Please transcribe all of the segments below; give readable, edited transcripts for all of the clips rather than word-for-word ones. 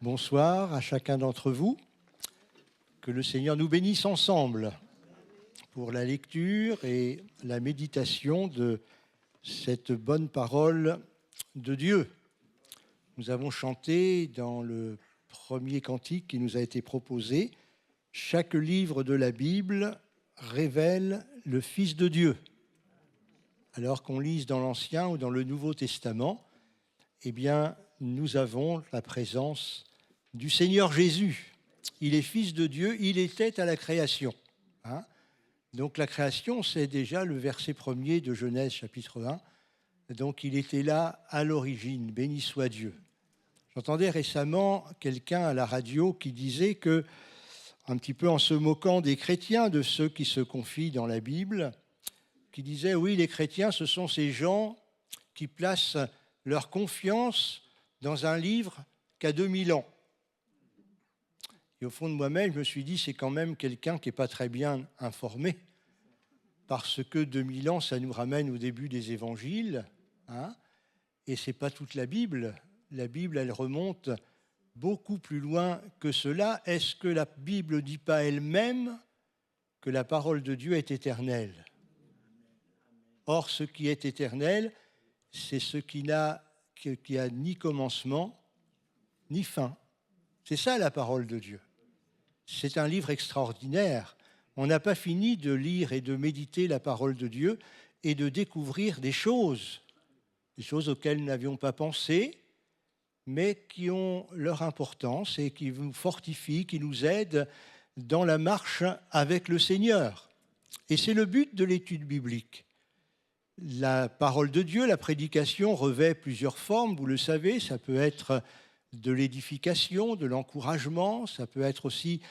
Bonsoir à chacun d'entre vous. Que le Seigneur nous bénisse ensemble pour la lecture et la méditation de cette bonne parole de Dieu. Nous avons chanté dans le premier cantique qui nous a été proposé « Chaque livre de la Bible révèle le Fils de Dieu ». Alors qu'on lise dans l'Ancien ou dans le Nouveau Testament, eh bien, nous avons la présence du Seigneur Jésus. Il est Fils de Dieu, il était à la création. Donc la création, c'est déjà le verset 1er de Genèse chapitre 1. Donc il était là à l'origine, béni soit Dieu. J'entendais récemment quelqu'un à la radio qui disait que, un petit peu en se moquant des chrétiens, de ceux qui se confient dans la Bible, qui disait oui, les chrétiens, ce sont ces gens qui placent leur confiance dans un livre qu'à 2000 ans. Et au fond de moi-même, je me suis dit, c'est quand même quelqu'un qui n'est pas très bien informé, parce que 2000 ans, ça nous ramène au début des évangiles, et ce n'est pas toute la Bible. La Bible, elle remonte beaucoup plus loin que cela. Est-ce que la Bible ne dit pas elle-même que la parole de Dieu est éternelle ? Or, ce qui est éternel, c'est ce qui a ni commencement, ni fin. C'est ça la parole de Dieu. C'est un livre extraordinaire. On n'a pas fini de lire et de méditer la parole de Dieu et de découvrir des choses auxquelles nous n'avions pas pensé, mais qui ont leur importance et qui nous fortifient, qui nous aident dans la marche avec le Seigneur. Et c'est le but de l'étude biblique. La parole de Dieu, la prédication revêt plusieurs formes, vous le savez, ça peut être de l'édification, de l'encouragement, ça peut être aussi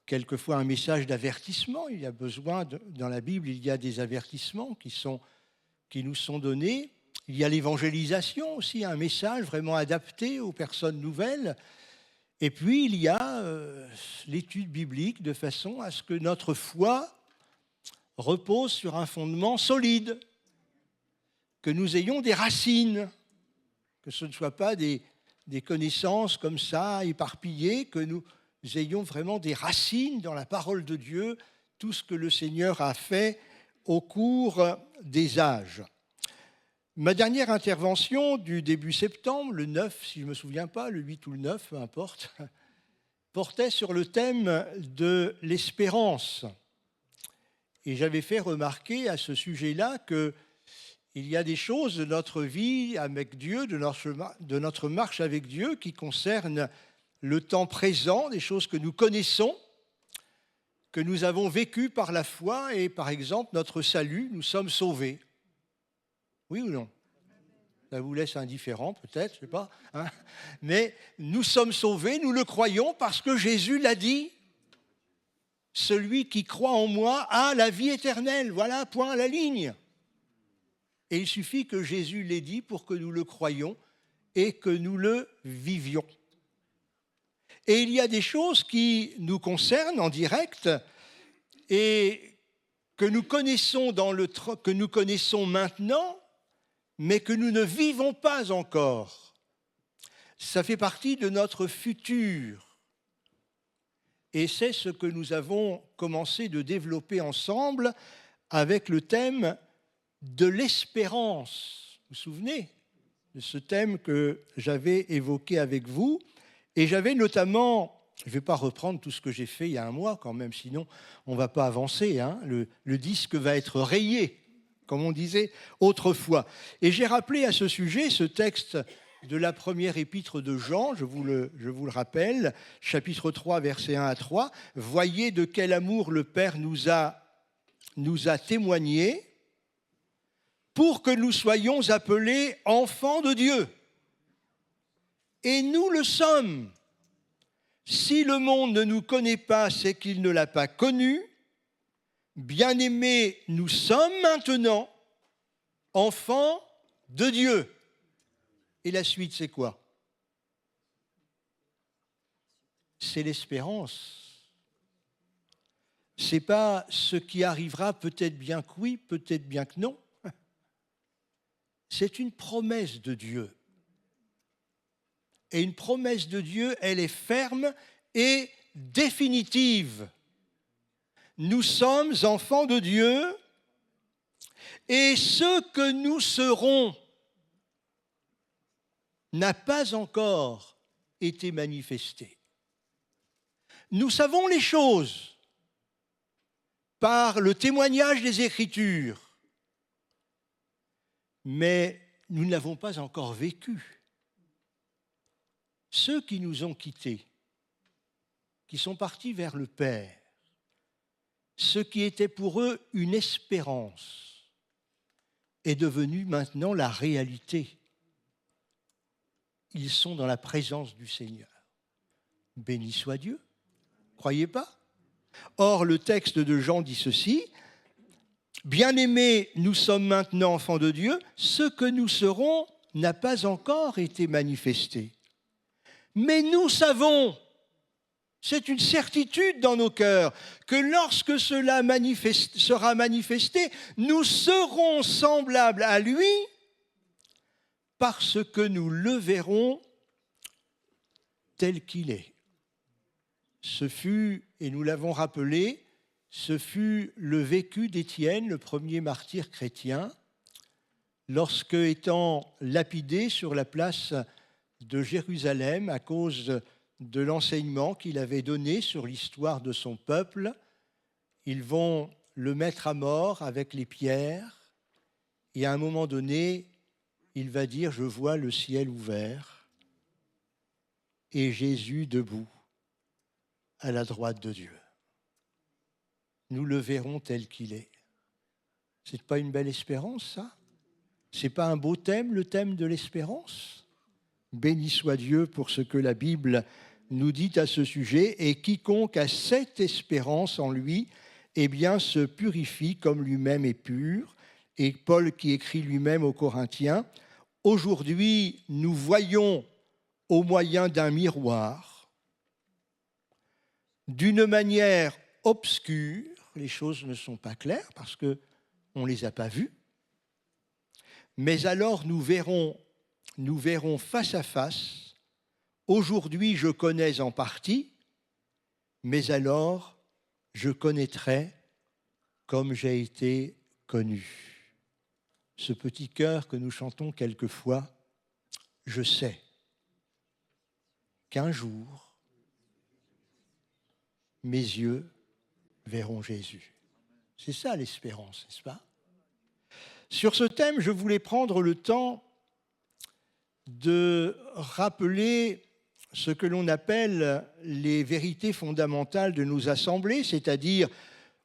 quelquefois un message d'avertissement. Il y a besoin, dans la Bible, il y a des avertissements qui nous sont donnés. Il y a l'évangélisation aussi, un message vraiment adapté aux personnes nouvelles. Et puis, il y a l'étude biblique de façon à ce que notre foi repose sur un fondement solide, que nous ayons des racines, que ce ne soit pas des connaissances comme ça, éparpillées, que nous ayons vraiment des racines dans la parole de Dieu, tout ce que le Seigneur a fait au cours des âges. Ma dernière intervention du début septembre, le 9, si je ne me souviens pas, le 8 ou le 9, peu importe, portait sur le thème de l'espérance. Et j'avais fait remarquer à ce sujet-là que il y a des choses de notre vie avec Dieu, de notre marche avec Dieu qui concernent le temps présent, des choses que nous connaissons, que nous avons vécues par la foi et par exemple notre salut, nous sommes sauvés. Oui ou non ? Ça vous laisse indifférent peut-être, je ne sais pas. Mais nous sommes sauvés, nous le croyons parce que Jésus l'a dit. Celui qui croit en moi a la vie éternelle. Voilà, point à la ligne. Et il suffit que Jésus l'ait dit pour que nous le croyions et que nous le vivions. Et il y a des choses qui nous concernent en direct et que nous connaissons que nous connaissons maintenant, mais que nous ne vivons pas encore. Ça fait partie de notre futur. Et c'est ce que nous avons commencé de développer ensemble avec le thème de l'espérance. Vous vous souvenez de ce thème que j'avais évoqué avec vous? Et j'avais notamment, je ne vais pas reprendre tout ce que j'ai fait il y a un mois quand même, sinon on ne va pas avancer. Le disque va être rayé, comme on disait autrefois. Et j'ai rappelé à ce sujet ce texte de la première épître de Jean, je vous le rappelle, chapitre 3, versets 1 à 3. « Voyez de quel amour le Père nous a témoigné pour que nous soyons appelés enfants de Dieu. Et nous le sommes. Si le monde ne nous connaît pas, c'est qu'il ne l'a pas connu. Bien-aimés, nous sommes maintenant enfants de Dieu. Et la suite, c'est quoi? C'est l'espérance. Ce n'est pas ce qui arrivera, peut-être bien que oui, peut-être bien que non. C'est une promesse de Dieu. Et une promesse de Dieu, elle est ferme et définitive. Nous sommes enfants de Dieu et ce que nous serons n'a pas encore été manifesté. Nous savons les choses par le témoignage des Écritures, mais nous ne l'avons pas encore vécu. Ceux qui nous ont quittés, qui sont partis vers le Père, ce qui était pour eux une espérance est devenu maintenant la réalité. Ils sont dans la présence du Seigneur. Béni soit Dieu. Croyez pas? Or, le texte de Jean dit ceci: Bien-aimés, nous sommes maintenant enfants de Dieu, ce que nous serons n'a pas encore été manifesté. Mais nous savons, c'est une certitude dans nos cœurs, que lorsque cela sera manifesté, nous serons semblables à lui parce que nous le verrons tel qu'il est. Ce fut, et nous l'avons rappelé, ce fut le vécu d'Étienne, le premier martyr chrétien, lorsque, étant lapidé sur la place de Jérusalem à cause de l'enseignement qu'il avait donné sur l'histoire de son peuple, ils vont le mettre à mort avec les pierres, et à un moment donné, il va dire « Je vois le ciel ouvert et Jésus debout à la droite de Dieu. » Nous le verrons tel qu'il est. C'est pas une belle espérance, ça? C'est pas un beau thème, le thème de l'espérance? Béni soit Dieu pour ce que la Bible nous dit à ce sujet, et quiconque a cette espérance en lui, eh bien, se purifie comme lui-même est pur. Et Paul qui écrit lui-même aux Corinthiens, « Aujourd'hui, nous voyons au moyen d'un miroir, d'une manière obscure, les choses ne sont pas claires parce qu'on ne les a pas vues, mais alors nous verrons face à face. Aujourd'hui, je connais en partie, mais alors je connaîtrai comme j'ai été connu. » Ce petit chœur que nous chantons quelquefois, je sais qu'un jour, mes yeux verront Jésus. C'est ça l'espérance, n'est-ce pas? Sur ce thème, je voulais prendre le temps de rappeler ce que l'on appelle les vérités fondamentales de nos assemblées, c'est-à-dire,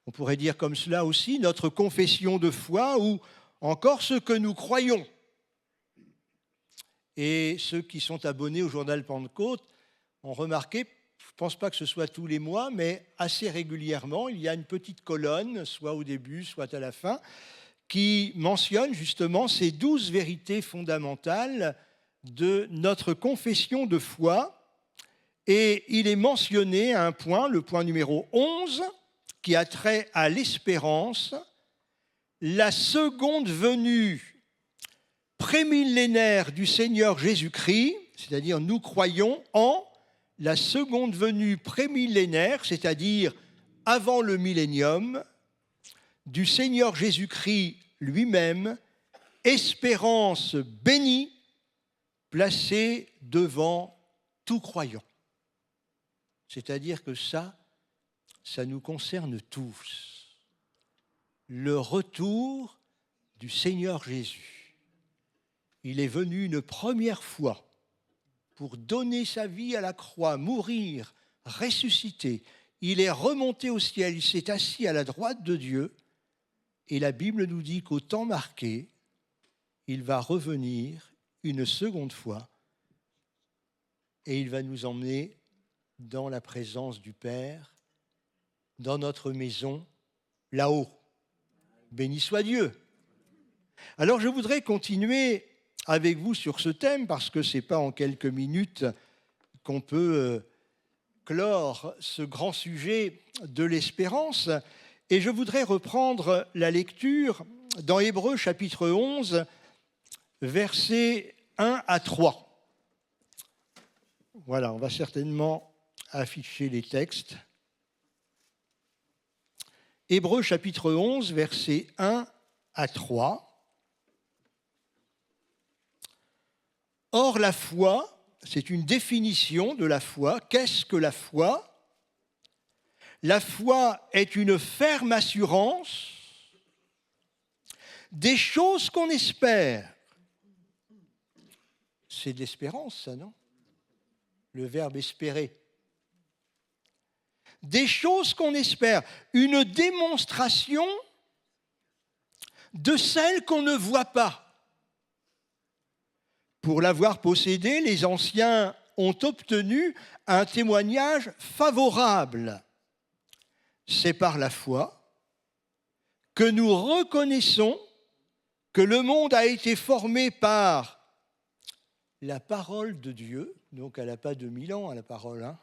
on pourrait dire comme cela aussi, notre confession de foi ou encore ce que nous croyons. Et ceux qui sont abonnés au journal Pentecôte ont remarqué, je ne pense pas que ce soit tous les mois, mais assez régulièrement, il y a une petite colonne, soit au début, soit à la fin, qui mentionne justement ces 12 vérités fondamentales de notre confession de foi. Et il est mentionné à un point, le point numéro 11, qui a trait à l'espérance, la seconde venue prémillénaire du Seigneur Jésus-Christ, c'est-à-dire nous croyons en la seconde venue prémillénaire, c'est-à-dire avant le millénium, du Seigneur Jésus-Christ lui-même, espérance bénie, placée devant tout croyant. C'est-à-dire que ça nous concerne tous. Le retour du Seigneur Jésus. Il est venu une première fois pour donner sa vie à la croix, mourir, ressusciter. Il est remonté au ciel, il s'est assis à la droite de Dieu, et la Bible nous dit qu'au temps marqué, il va revenir une seconde fois, et il va nous emmener dans la présence du Père, dans notre maison, là-haut. Béni soit Dieu. Alors je voudrais continuer avec vous sur ce thème parce que ce n'est pas en quelques minutes qu'on peut clore ce grand sujet de l'espérance. Et je voudrais reprendre la lecture dans Hébreux chapitre 11, versets 1 à 3. Voilà, on va certainement afficher les textes. Hébreux chapitre 11, versets 1 à 3. Or, la foi, c'est une définition de la foi. Qu'est-ce que la foi ? La foi est une ferme assurance des choses qu'on espère. C'est de l'espérance, ça, non ? Le verbe espérer. Des choses qu'on espère, une démonstration de celles qu'on ne voit pas. Pour l'avoir possédée, les anciens ont obtenu un témoignage favorable. C'est par la foi que nous reconnaissons que le monde a été formé par la parole de Dieu, donc elle n'a pas 2000 ans, la parole, hein.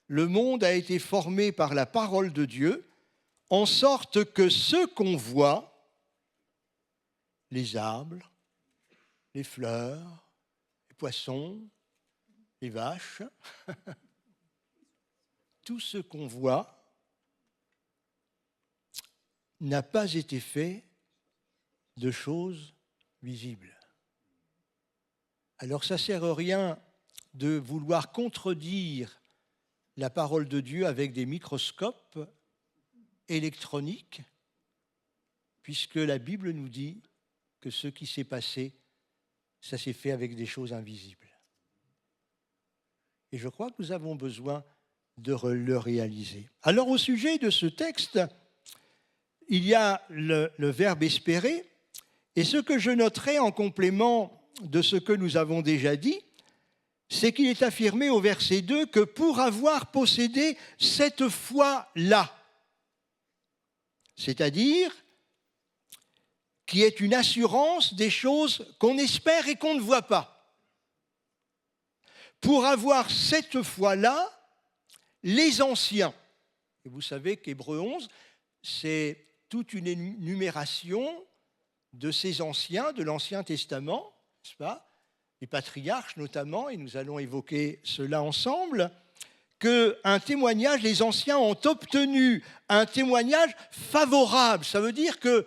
Le monde a été formé par la parole de Dieu, en sorte que ce qu'on voit, les arbres, les fleurs, les poissons, les vaches, tout ce qu'on voit n'a pas été fait de choses visibles. Alors ça ne sert à rien de vouloir contredire la parole de Dieu avec des microscopes électroniques, puisque la Bible nous dit que ce qui s'est passé, ça s'est fait avec des choses invisibles. Et je crois que nous avons besoin de le réaliser. Alors au sujet de ce texte, il y a le verbe espérer, et ce que je noterai en complément de ce que nous avons déjà dit, c'est qu'il est affirmé au verset 2 que pour avoir possédé cette foi-là, c'est-à-dire qui est une assurance des choses qu'on espère et qu'on ne voit pas. Pour avoir cette foi-là, les anciens, et vous savez qu'Hébreux 11, c'est toute une énumération de ces anciens, de l'Ancien Testament, n'est-ce pas ? Les patriarches notamment, et nous allons évoquer cela ensemble, qu'un témoignage, les anciens ont obtenu un témoignage favorable. Ça veut dire que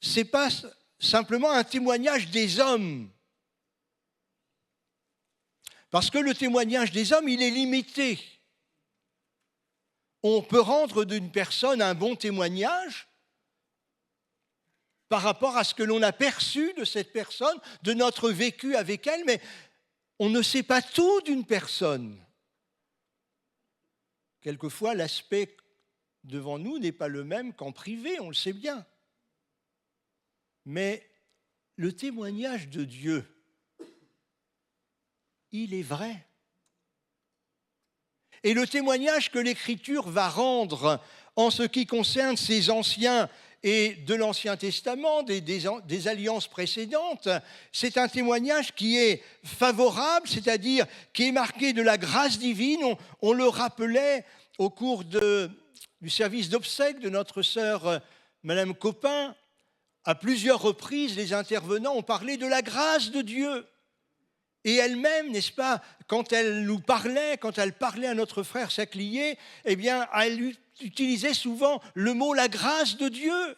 ce n'est pas simplement un témoignage des hommes. Parce que le témoignage des hommes, il est limité. On peut rendre d'une personne un bon témoignage par rapport à ce que l'on a perçu de cette personne, de notre vécu avec elle, mais on ne sait pas tout d'une personne. Quelquefois, l'aspect devant nous n'est pas le même qu'en privé, on le sait bien. Mais le témoignage de Dieu, il est vrai. Et le témoignage que l'Écriture va rendre en ce qui concerne ces anciens et de l'Ancien Testament, des alliances précédentes, c'est un témoignage qui est favorable, c'est-à-dire qui est marqué de la grâce divine. On le rappelait au cours du service d'obsèques de notre sœur Madame Copin. À plusieurs reprises, les intervenants ont parlé de la grâce de Dieu. Et elle-même, n'est-ce pas, quand elle parlait à notre frère Saclier, eh bien, elle utilisait souvent le mot « la grâce de Dieu ».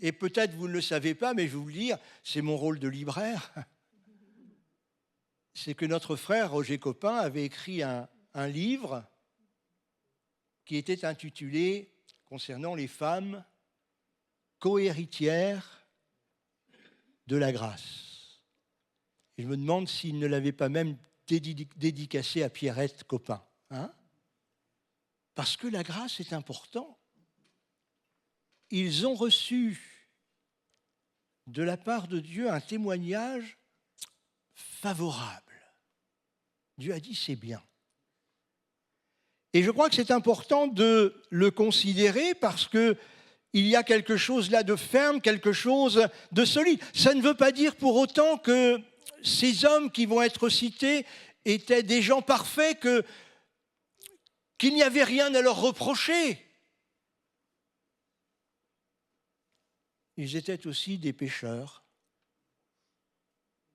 Et peut-être vous ne le savez pas, mais je vais vous le dire, c'est mon rôle de libraire. C'est que notre frère Roger Copin avait écrit un livre qui était intitulé, concernant les femmes, « Co-héritières de la grâce ». Et je me demande s'il ne l'avait pas même dédicacé à Pierrette Copin. Hein ? Parce que la grâce est importante. Ils ont reçu de la part de Dieu un témoignage favorable. Dieu a dit c'est bien. Et je crois que c'est important de le considérer parce que il y a quelque chose là de ferme, quelque chose de solide. Ça ne veut pas dire pour autant que ces hommes qui vont être cités étaient des gens parfaits, qu'il n'y avait rien à leur reprocher. Ils étaient aussi des pécheurs.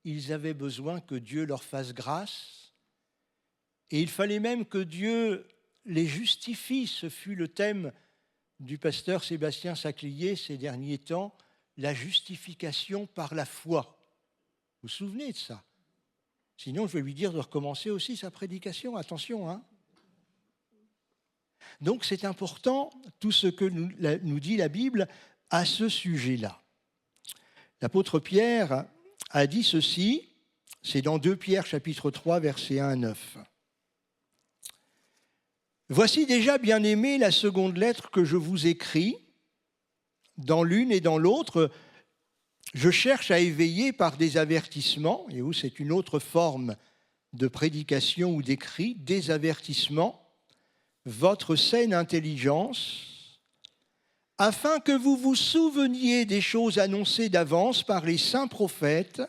Ils avaient besoin que Dieu leur fasse grâce. Et il fallait même que Dieu les justifie. Ce fut le thème du pasteur Sébastien Saclier ces derniers temps, la justification par la foi. Vous vous souvenez de ça? Sinon, je vais lui dire de recommencer aussi sa prédication. Attention, hein? Donc, c'est important, tout ce que nous dit la Bible à ce sujet-là. L'apôtre Pierre a dit ceci, c'est dans 2 Pierre, chapitre 3, versets 1 à 9. « Voici déjà, bien-aimés, la seconde lettre que je vous écris. Dans l'une et dans l'autre, je cherche à éveiller par des avertissements, et où c'est une autre forme de prédication ou d'écrit, des avertissements, votre saine intelligence, afin que vous vous souveniez des choses annoncées d'avance par les saints prophètes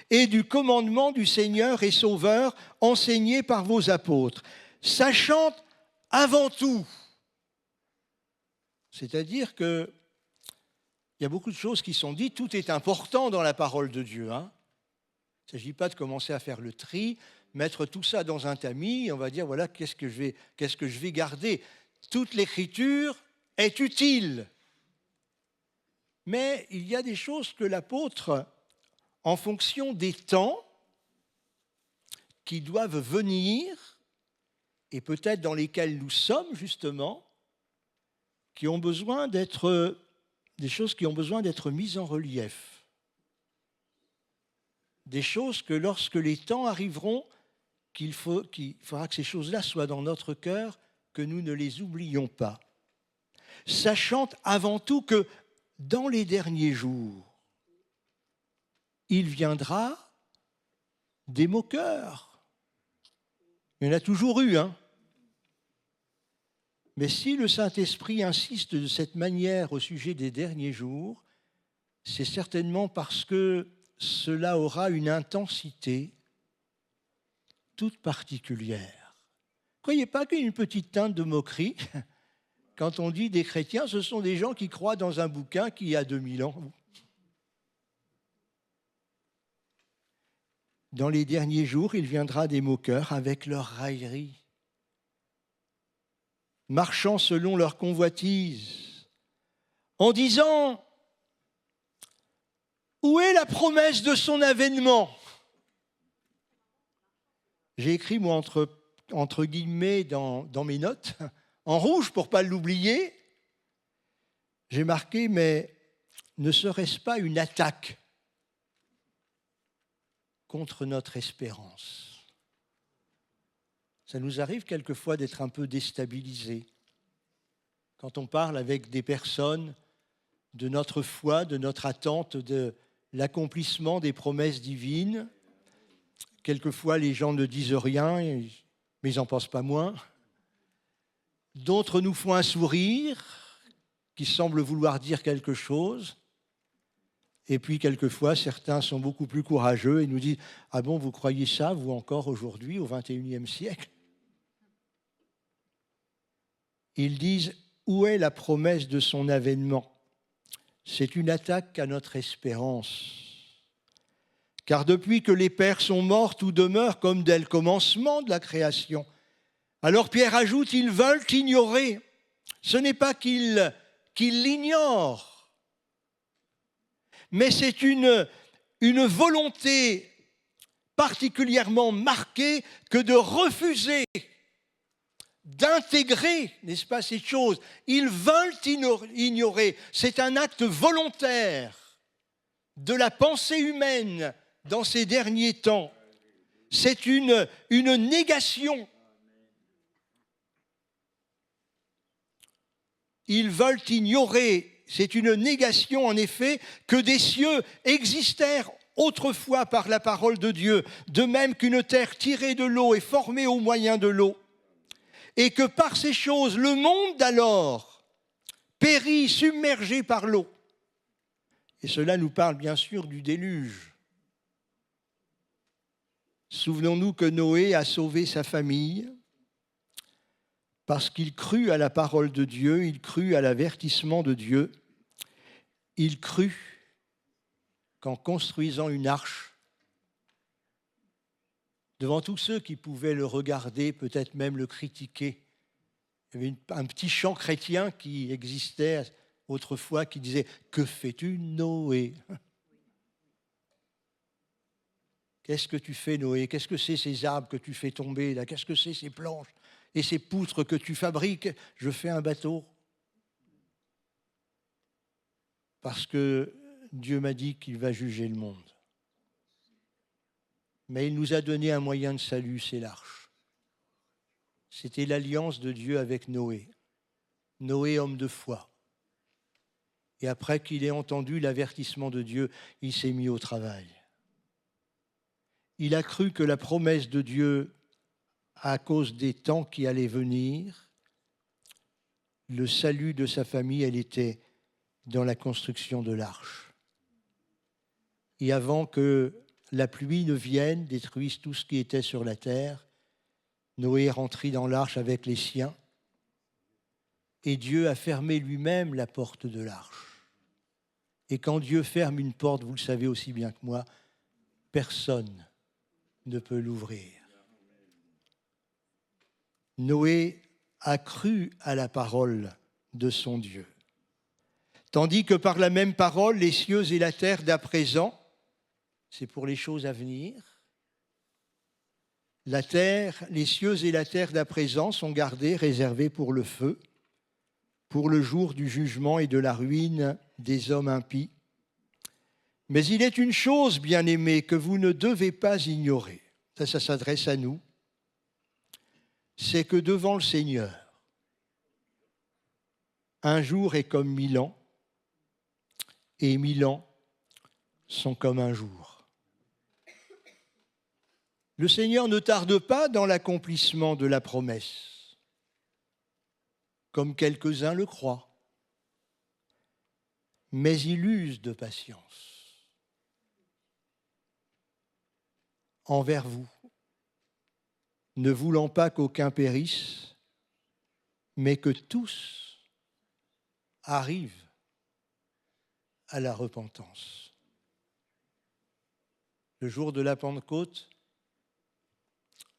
et du commandement du Seigneur et Sauveur enseigné par vos apôtres, sachant avant tout, c'est-à-dire qu'il y a beaucoup de choses qui sont dites, tout est important dans la parole de Dieu. Il ne s'agit pas de commencer à faire le tri, mettre tout ça dans un tamis, et on va dire, voilà, qu'est-ce que je vais garder. Toute l'écriture est utile. Mais il y a des choses que l'apôtre, en fonction des temps qui doivent venir, et peut-être dans lesquels nous sommes justement, qui ont besoin d'être, des choses qui ont besoin d'être mises en relief. Des choses que lorsque les temps arriveront, qu'il faudra que ces choses-là soient dans notre cœur, que nous ne les oublions pas. Sachant avant tout que dans les derniers jours, il viendra des moqueurs. Il y en a toujours eu, hein. Mais si le Saint-Esprit insiste de cette manière au sujet des derniers jours, c'est certainement parce que cela aura une intensité toute particulière. Ne croyez pas qu'il y ait une petite teinte de moquerie quand on dit des chrétiens, ce sont des gens qui croient dans un bouquin qui a 2000 ans. Dans les derniers jours, il viendra des moqueurs avec leur raillerie, marchant selon leur convoitise, en disant « Où est la promesse de son avènement ?» J'ai écrit, moi, entre guillemets dans mes notes, en rouge pour ne pas l'oublier, j'ai marqué « Mais ne serait-ce pas une attaque contre notre espérance ?» Ça nous arrive quelquefois d'être un peu déstabilisés quand on parle avec des personnes de notre foi, de notre attente, de l'accomplissement des promesses divines. Quelquefois, les gens ne disent rien, mais ils n'en pensent pas moins. D'autres nous font un sourire qui semble vouloir dire quelque chose. Et puis, quelquefois, certains sont beaucoup plus courageux et nous disent « Ah bon, vous croyez ça, vous encore aujourd'hui, au XXIe siècle ?» Ils disent « Où est la promesse de son avènement ?» C'est une attaque à notre espérance. Car depuis que les pères sont morts, tout demeure comme dès le commencement de la création. Alors Pierre ajoute « Ils veulent ignorer ». Ce n'est pas qu'ils l'ignorent, mais c'est une volonté particulièrement marquée que de refuser d'intégrer, n'est-ce pas, ces choses. Ils veulent ignorer. C'est un acte volontaire de la pensée humaine dans ces derniers temps. C'est une négation. Ils veulent ignorer. C'est une négation, en effet, que des cieux existèrent autrefois par la parole de Dieu, de même qu'une terre tirée de l'eau est formée au moyen de l'eau, et que par ces choses, le monde d'alors périt, submergé par l'eau. Et cela nous parle bien sûr du déluge. Souvenons-nous que Noé a sauvé sa famille parce qu'il crut à la parole de Dieu, il crut à l'avertissement de Dieu, il crut qu'en construisant une arche, devant tous ceux qui pouvaient le regarder, peut-être même le critiquer, il y avait un petit chant chrétien qui existait autrefois qui disait « Que fais-tu, Noé ?» Qu'est-ce que tu fais, Noé? Qu'est-ce que c'est ces arbres que tu fais tomber là? Qu'est-ce que c'est ces planches et ces poutres que tu fabriques? Je fais un bateau. Parce que Dieu m'a dit qu'il va juger le monde. Mais il nous a donné un moyen de salut, c'est l'arche. C'était l'alliance de Dieu avec Noé. Noé, homme de foi. Et après qu'il ait entendu l'avertissement de Dieu, il s'est mis au travail. Il a cru que la promesse de Dieu, à cause des temps qui allaient venir, le salut de sa famille, elle était dans la construction de l'arche. Et avant que la pluie ne vienne, détruise tout ce qui était sur la terre, Noé est rentré dans l'arche avec les siens et Dieu a fermé lui-même la porte de l'arche. Et quand Dieu ferme une porte, vous le savez aussi bien que moi, personne ne peut l'ouvrir. Noé a cru à la parole de son Dieu. Tandis que par la même parole, les cieux et la terre d'à présent, c'est pour les choses à venir, la terre, les cieux et la terre d'à présent sont gardés, réservés pour le feu, pour le jour du jugement et de la ruine des hommes impies. Mais il est une chose, bien-aimés, que vous ne devez pas ignorer. Ça s'adresse à nous. C'est que devant le Seigneur, un jour est comme 1000 ans, et 1000 ans sont comme un jour. Le Seigneur ne tarde pas dans l'accomplissement de la promesse, comme quelques-uns le croient, mais il use de patience envers vous, ne voulant pas qu'aucun périsse, mais que tous arrivent à la repentance. Le jour de la Pentecôte,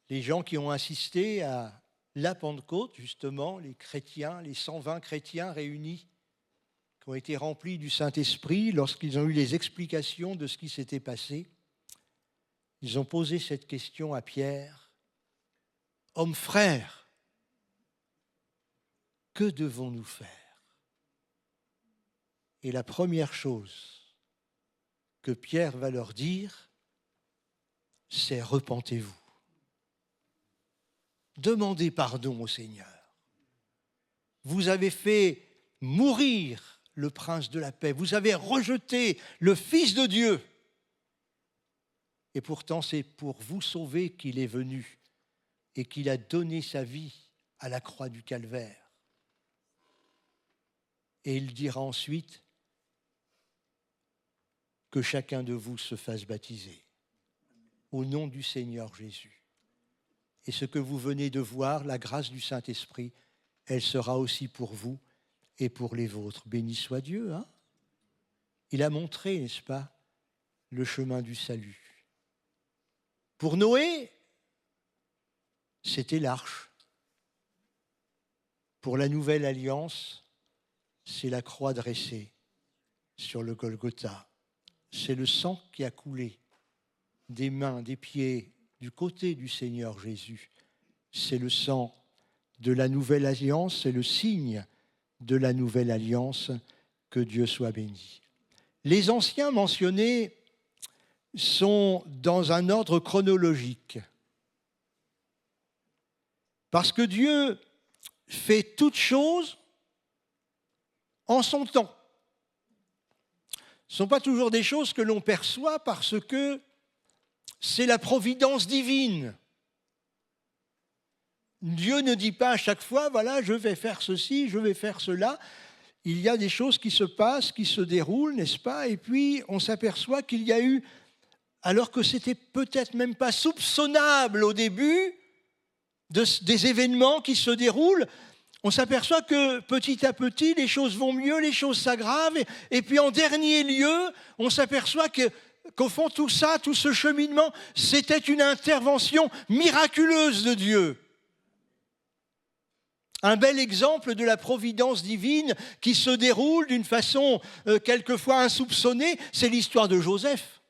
les gens qui ont assisté à la Pentecôte, justement, les chrétiens, les 120 chrétiens réunis, qui ont été remplis du Saint-Esprit, lorsqu'ils ont eu les explications de ce qui s'était passé, ils ont posé cette question à Pierre. « Homme frère, que devons-nous faire ?» Et la première chose que Pierre va leur dire, c'est « repentez-vous ». Demandez pardon au Seigneur. Vous avez fait mourir le prince de la paix. Vous avez rejeté le Fils de Dieu. Et pourtant, c'est pour vous sauver qu'il est venu et qu'il a donné sa vie à la croix du Calvaire. Et il dira ensuite que chacun de vous se fasse baptiser au nom du Seigneur Jésus. Et ce que vous venez de voir, la grâce du Saint-Esprit, elle sera aussi pour vous et pour les vôtres. Béni soit Dieu, hein ? Il a montré, n'est-ce pas, le chemin du salut. Pour Noé, c'était l'arche. Pour la nouvelle alliance, c'est la croix dressée sur le Golgotha. C'est le sang qui a coulé des mains, des pieds, du côté du Seigneur Jésus. C'est le sang de la nouvelle alliance, c'est le signe de la nouvelle alliance. Que Dieu soit béni. Les anciens mentionnés sont dans un ordre chronologique. Parce que Dieu fait toutes choses en son temps. Ce ne sont pas toujours des choses que l'on perçoit parce que c'est la providence divine. Dieu ne dit pas à chaque fois, voilà, je vais faire ceci, je vais faire cela. il y a des choses qui se passent, qui se déroulent, n'est-ce pas? Et puis, on s'aperçoit qu'il y a eu, alors que c'était peut-être même pas soupçonnable au début, des événements qui se déroulent, on s'aperçoit que petit à petit, les choses vont mieux, les choses s'aggravent. Et puis en dernier lieu, on s'aperçoit qu'au fond, tout ça, tout ce cheminement, c'était une intervention miraculeuse de Dieu. Un bel exemple de la providence divine qui se déroule d'une façon quelquefois insoupçonnée, c'est l'histoire de Joseph.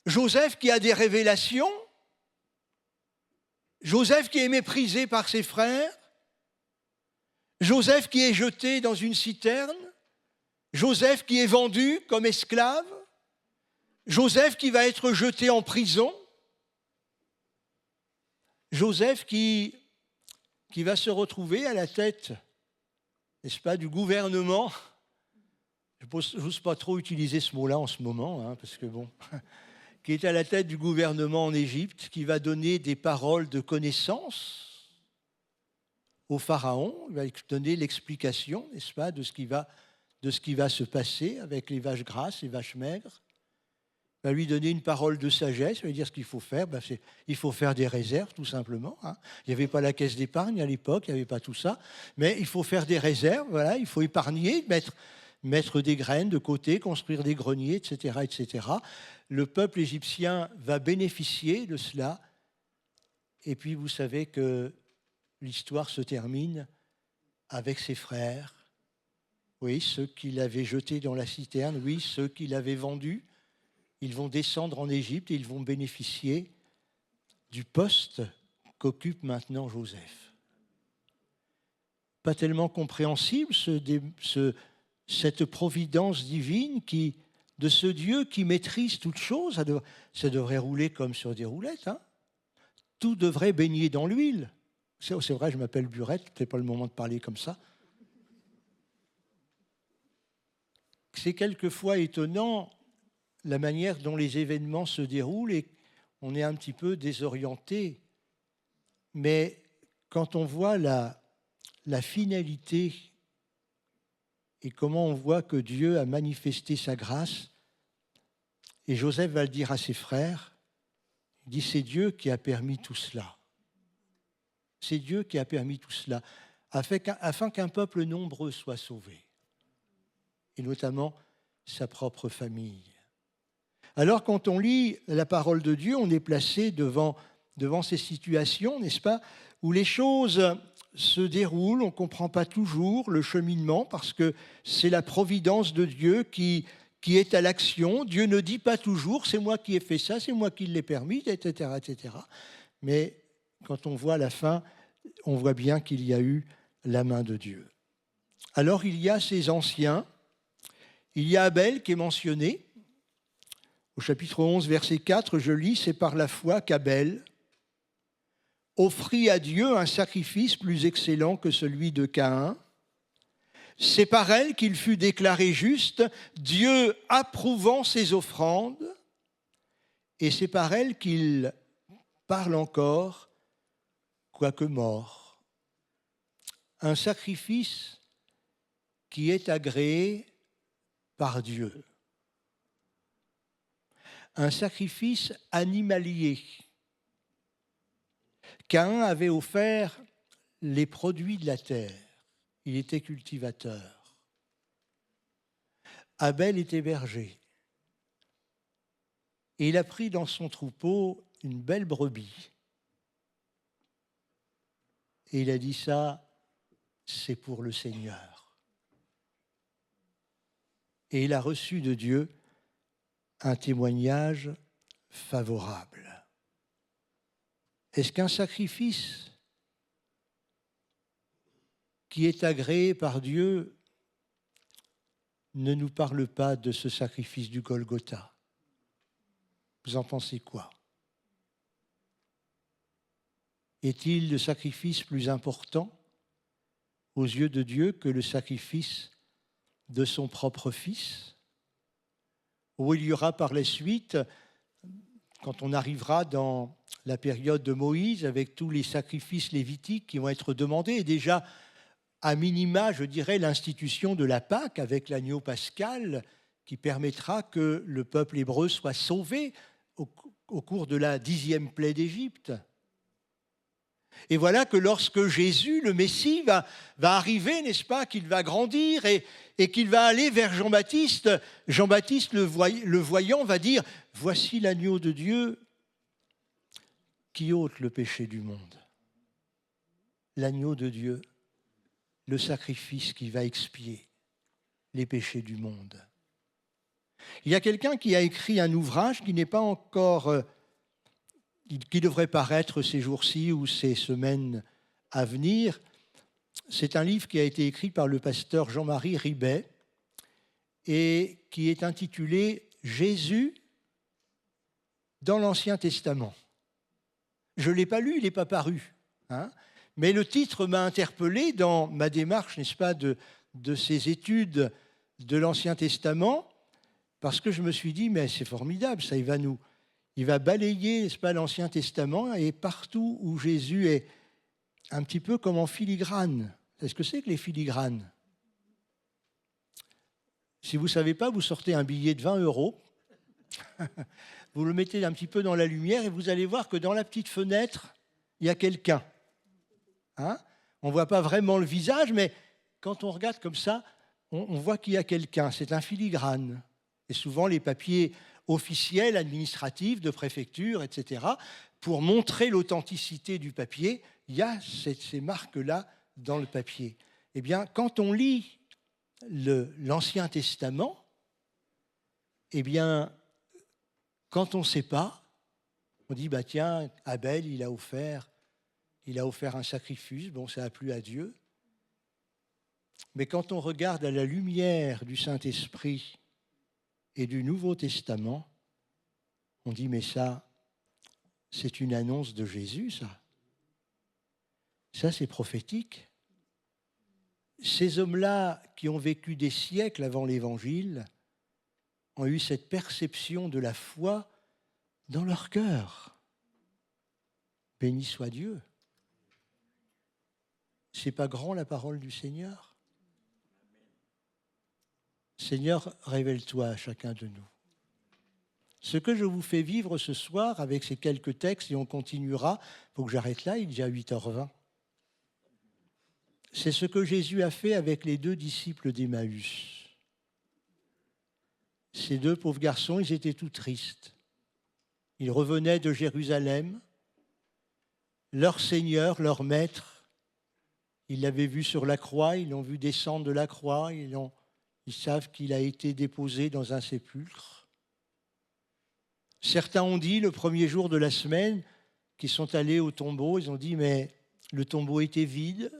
Joseph qui a des révélations, Joseph qui est méprisé par ses frères, Joseph qui est jeté dans une citerne, Joseph qui est vendu comme esclave, Joseph qui va être jeté en prison, Joseph qui va se retrouver à la tête, n'est-ce pas, du gouvernement. Je n'ose pas trop utiliser ce mot-là en ce moment, parce que bon, qui est à la tête du gouvernement en Égypte, qui va donner des paroles de connaissance au Pharaon, il va donner l'explication, n'est-ce pas, de ce qui va se passer avec les vaches grasses, les vaches maigres. Il va lui donner une parole de sagesse, il va dire ce qu'il faut faire. Il faut faire des réserves, tout simplement. Il n'y avait pas la caisse d'épargne à l'époque, il n'y avait pas tout ça. Mais il faut faire des réserves, voilà, il faut épargner, mettre des graines de côté, construire des greniers, etc., etc. Le peuple égyptien va bénéficier de cela. Et puis, vous savez que l'histoire se termine avec ses frères. Oui, ceux qui l'avaient jeté dans la citerne, oui, ceux qui l'avaient vendu. Ils vont descendre en Égypte et ils vont bénéficier du poste qu'occupe maintenant Joseph. Pas tellement compréhensible cette providence divine de ce Dieu qui maîtrise toutes choses. Ça devrait rouler comme sur des roulettes. Tout devrait baigner dans l'huile. C'est vrai, je m'appelle Burette, ce n'est pas le moment de parler comme ça. C'est quelquefois étonnant la manière dont les événements se déroulent et on est un petit peu désorienté. Mais quand on voit la finalité et comment on voit que Dieu a manifesté sa grâce, et Joseph va le dire à ses frères, il dit c'est Dieu qui a permis tout cela. C'est Dieu qui a permis tout cela, afin qu'un peuple nombreux soit sauvé, et notamment sa propre famille. Alors, quand on lit la parole de Dieu, on est placé devant ces situations, n'est-ce pas, où les choses se déroulent, on ne comprend pas toujours le cheminement, parce que c'est la providence de Dieu qui est à l'action. Dieu ne dit pas toujours « c'est moi qui ai fait ça, c'est moi qui l'ai permis », etc., etc. Mais quand on voit la fin, on voit bien qu'il y a eu la main de Dieu. Alors, il y a ces anciens, il y a Abel qui est mentionné. Au chapitre 11, verset 4, je lis, c'est par la foi qu'Abel offrit à Dieu un sacrifice plus excellent que celui de Caïn. C'est par elle qu'il fut déclaré juste, Dieu approuvant ses offrandes, et c'est par elle qu'il parle encore, quoique mort. Un sacrifice qui est agréé par Dieu. Un sacrifice animalier. Caïn avait offert les produits de la terre. Il était cultivateur. Abel était berger. Et il a pris dans son troupeau une belle brebis. Et il a dit ça, c'est pour le Seigneur. Et il a reçu de Dieu un témoignage favorable. Est-ce qu'un sacrifice qui est agréé par Dieu ne nous parle pas de ce sacrifice du Golgotha? Vous en pensez quoi? Est-il le sacrifice plus important aux yeux de Dieu que le sacrifice de son propre Fils? Où il y aura par la suite, quand on arrivera dans la période de Moïse, avec tous les sacrifices lévitiques qui vont être demandés, et déjà à minima, je dirais, l'institution de la Pâque avec l'agneau pascal qui permettra que le peuple hébreu soit sauvé au cours de la 10e plaie d'Égypte. Et voilà que lorsque Jésus, le Messie, va arriver, n'est-ce pas, qu'il va grandir et qu'il va aller vers Jean-Baptiste, Jean-Baptiste, le voyant, va dire « Voici l'agneau de Dieu qui ôte le péché du monde. » L'agneau de Dieu, le sacrifice qui va expier les péchés du monde. Il y a quelqu'un qui a écrit un ouvrage qui n'est pas encore... qui devrait paraître ces jours-ci ou ces semaines à venir. C'est un livre qui a été écrit par le pasteur Jean-Marie Ribet et qui est intitulé « Jésus dans l'Ancien Testament ». Je ne l'ai pas lu, il n'est pas paru, hein, mais le titre m'a interpellé dans ma démarche, n'est-ce pas, de ces études de l'Ancien Testament, parce que je me suis dit, mais c'est formidable, ça, il va balayer, n'est-ce pas, l'Ancien Testament, et partout où Jésus est un petit peu comme en filigrane. Est-ce que c'est que les filigranes? Si vous ne savez pas, vous sortez un billet de 20 €, vous le mettez un petit peu dans la lumière et vous allez voir que dans la petite fenêtre, il y a quelqu'un. Hein? On ne voit pas vraiment le visage, mais quand on regarde comme ça, on voit qu'il y a quelqu'un. C'est un filigrane. Et souvent, les papiers officiels, administratifs, de préfecture, etc., pour montrer l'authenticité du papier, il y a ces marques-là dans le papier. Eh bien, quand on lit l'Ancien Testament, eh bien, quand on ne sait pas, on dit, bah tiens, Abel, il a offert un sacrifice, bon, ça a plu à Dieu. Mais quand on regarde à la lumière du Saint-Esprit et du Nouveau Testament, on dit, mais ça, c'est une annonce de Jésus, ça. Ça, c'est prophétique. Ces hommes-là, qui ont vécu des siècles avant l'Évangile, ont eu cette perception de la foi dans leur cœur. Béni soit Dieu. C'est pas grand la parole du Seigneur? Seigneur, révèle-toi à chacun de nous. Ce que je vous fais vivre ce soir avec ces quelques textes, et on continuera, il faut que j'arrête là, il est déjà 8h20. C'est ce que Jésus a fait avec les 2 disciples d'Emmaüs. Ces 2 pauvres garçons, ils étaient tout tristes. Ils revenaient de Jérusalem. Leur Seigneur, leur Maître, ils l'avaient vu sur la croix, ils l'ont vu descendre de la croix, ils savent qu'il a été déposé dans un sépulcre. Certains ont dit, le premier jour de la semaine, qu'ils sont allés au tombeau, ils ont dit, mais le tombeau était vide.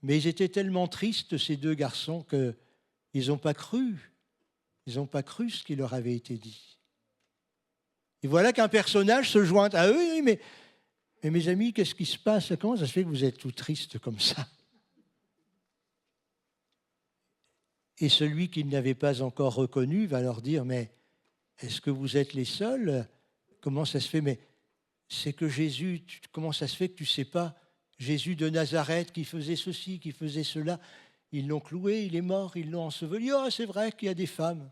Mais ils étaient tellement tristes, ces 2 garçons, qu'ils n'ont pas cru. Ils n'ont pas cru ce qui leur avait été dit. Et voilà qu'un personnage se joint à eux, et dit, mais mes amis, qu'est-ce qui se passe? Comment ça se fait que vous êtes tout tristes comme ça? Et celui qu'ils n'avaient pas encore reconnu va leur dire, mais est-ce que vous êtes les seuls? Comment ça se fait? Mais c'est que Jésus, comment ça se fait que tu ne sais pas? Jésus de Nazareth qui faisait ceci, qui faisait cela, ils l'ont cloué, il est mort, ils l'ont enseveli. Oh, c'est vrai qu'il y a des femmes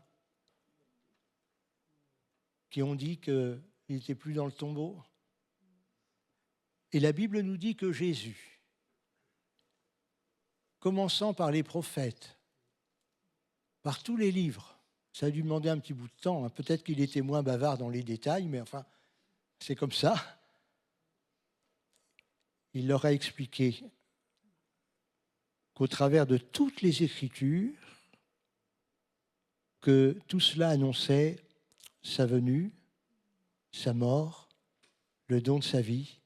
qui ont dit qu'il n'était plus dans le tombeau. Et la Bible nous dit que Jésus, commençant par les prophètes, par tous les livres, ça a dû demander un petit bout de temps, hein. Peut-être qu'il était moins bavard dans les détails, mais enfin, c'est comme ça. Il leur a expliqué qu'au travers de toutes les Écritures, que tout cela annonçait sa venue, sa mort, le don de sa vie,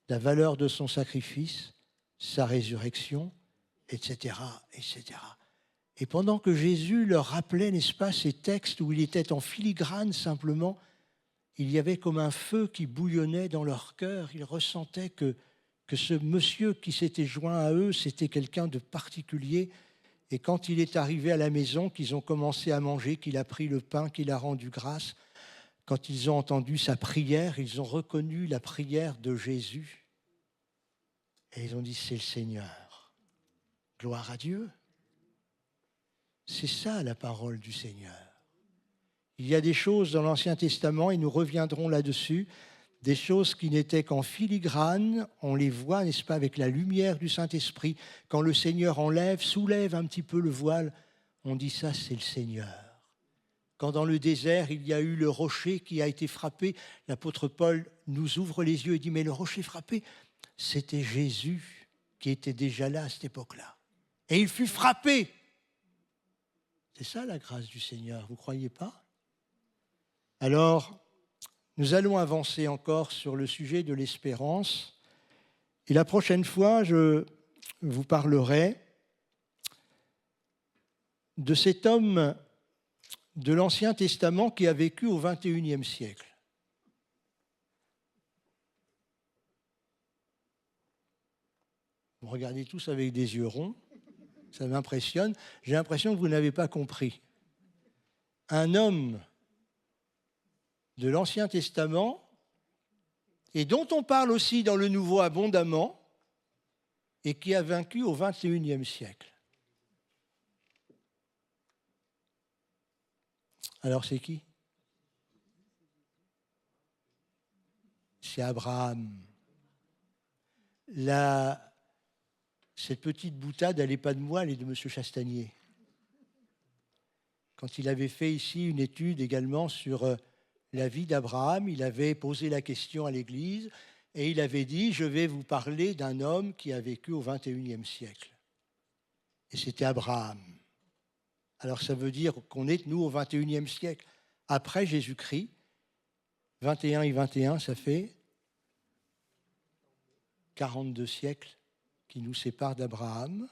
la valeur de son sacrifice, sa résurrection, etc., etc. Et pendant que Jésus leur rappelait, n'est-ce pas, ces textes où il était en filigrane simplement, il y avait comme un feu qui bouillonnait dans leur cœur. Ils ressentaient que ce monsieur qui s'était joint à eux, c'était quelqu'un de particulier. Et quand il est arrivé à la maison, qu'ils ont commencé à manger, qu'il a pris le pain, qu'il a rendu grâce, quand ils ont entendu sa prière, ils ont reconnu la prière de Jésus. Et ils ont dit, c'est le Seigneur. Gloire à Dieu. C'est ça la parole du Seigneur. Il y a des choses dans l'Ancien Testament, et nous reviendrons là-dessus, des choses qui n'étaient qu'en filigrane, on les voit, n'est-ce pas, avec la lumière du Saint-Esprit. Quand le Seigneur soulève un petit peu le voile, on dit ça, c'est le Seigneur. Quand dans le désert, il y a eu le rocher qui a été frappé, l'apôtre Paul nous ouvre les yeux et dit, mais le rocher frappé, c'était Jésus qui était déjà là à cette époque-là. Et il fut frappé. C'est ça la grâce du Seigneur, vous ne croyez pas ? Alors, nous allons avancer encore sur le sujet de l'espérance. Et la prochaine fois, je vous parlerai de cet homme de l'Ancien Testament qui a vécu au XXIe siècle. Vous regardez tous avec des yeux ronds, ça m'impressionne. J'ai l'impression que vous n'avez pas compris. Un homme de l'Ancien Testament, et dont on parle aussi dans le Nouveau abondamment, et qui a vaincu au XXIe siècle. Alors c'est qui ? C'est Abraham. Cette petite boutade, elle n'est pas de moi, elle est de M. Chastanier. Quand il avait fait ici une étude également sur la vie d'Abraham, il avait posé la question à l'Église et il avait dit « Je vais vous parler d'un homme qui a vécu au XXIe siècle. » Et c'était Abraham. Alors ça veut dire qu'on est, nous, au XXIe siècle. Après Jésus-Christ, 21 et 21, ça fait 42 siècles qui nous séparent d'Abraham.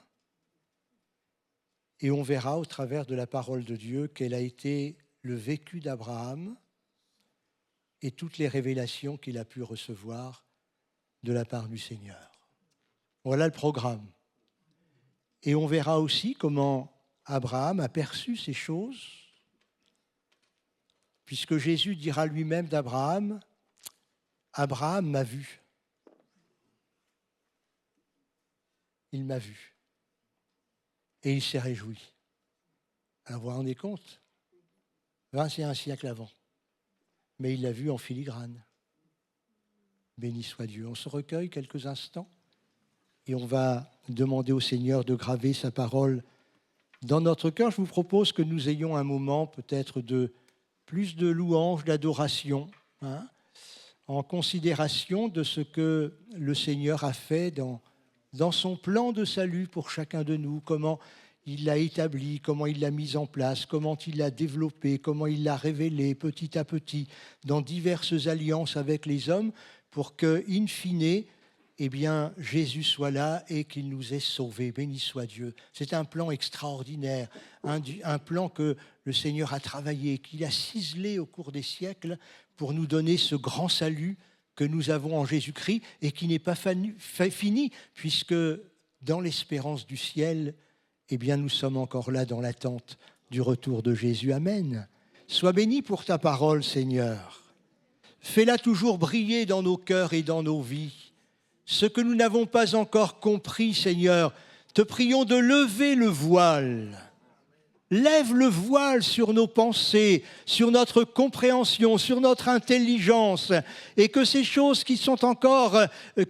Et on verra au travers de la parole de Dieu quel a été le vécu d'Abraham et toutes les révélations qu'il a pu recevoir de la part du Seigneur. Voilà le programme. Et on verra aussi comment Abraham a perçu ces choses, puisque Jésus dira lui-même d'Abraham, « Abraham m'a vu. Il m'a vu. Et il s'est réjoui. » Alors vous vous rendez compte ? 21 siècles avant. Mais il l'a vu en filigrane. Béni soit Dieu. On se recueille quelques instants et on va demander au Seigneur de graver sa parole dans notre cœur. Je vous propose que nous ayons un moment peut-être de plus de louange, d'adoration, en considération de ce que le Seigneur a fait dans son plan de salut pour chacun de nous, comment il l'a établi, comment il l'a mis en place, comment il l'a développé, comment il l'a révélé petit à petit dans diverses alliances avec les hommes pour que, in fine, eh bien, Jésus soit là et qu'il nous ait sauvés. Béni soit Dieu. C'est un plan extraordinaire, un plan que le Seigneur a travaillé, qu'il a ciselé au cours des siècles pour nous donner ce grand salut que nous avons en Jésus-Christ et qui n'est pas fini, puisque dans l'espérance du ciel, eh bien, nous sommes encore là dans l'attente du retour de Jésus. Amen. Sois béni pour ta parole, Seigneur. Fais-la toujours briller dans nos cœurs et dans nos vies. Ce que nous n'avons pas encore compris, Seigneur, te prions de lever le voile. Lève le voile sur nos pensées, sur notre compréhension, sur notre intelligence, et que ces choses qui sont encore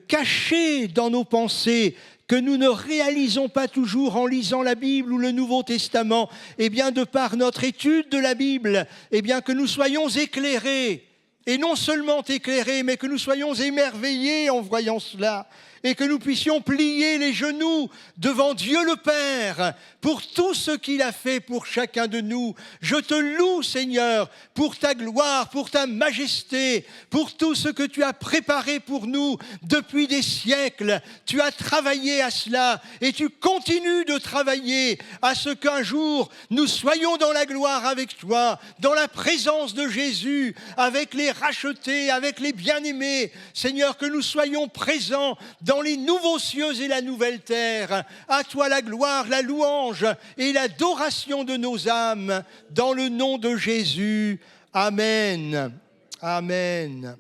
cachées dans nos pensées, que nous ne réalisons pas toujours en lisant la Bible ou le Nouveau Testament, eh bien, de par notre étude de la Bible, eh bien, que nous soyons éclairés, et non seulement éclairés, mais que nous soyons émerveillés en voyant cela, et que nous puissions plier les genoux devant Dieu le Père pour tout ce qu'il a fait pour chacun de nous. Je te loue, Seigneur, pour ta gloire, pour ta majesté, pour tout ce que tu as préparé pour nous depuis des siècles. Tu as travaillé à cela et tu continues de travailler à ce qu'un jour nous soyons dans la gloire avec toi, dans la présence de Jésus, avec les rachetés, avec les bien-aimés. Seigneur, que nous soyons présents dans les nouveaux cieux et la nouvelle terre. À toi la gloire, la louange et l'adoration de nos âmes, dans le nom de Jésus. Amen. Amen.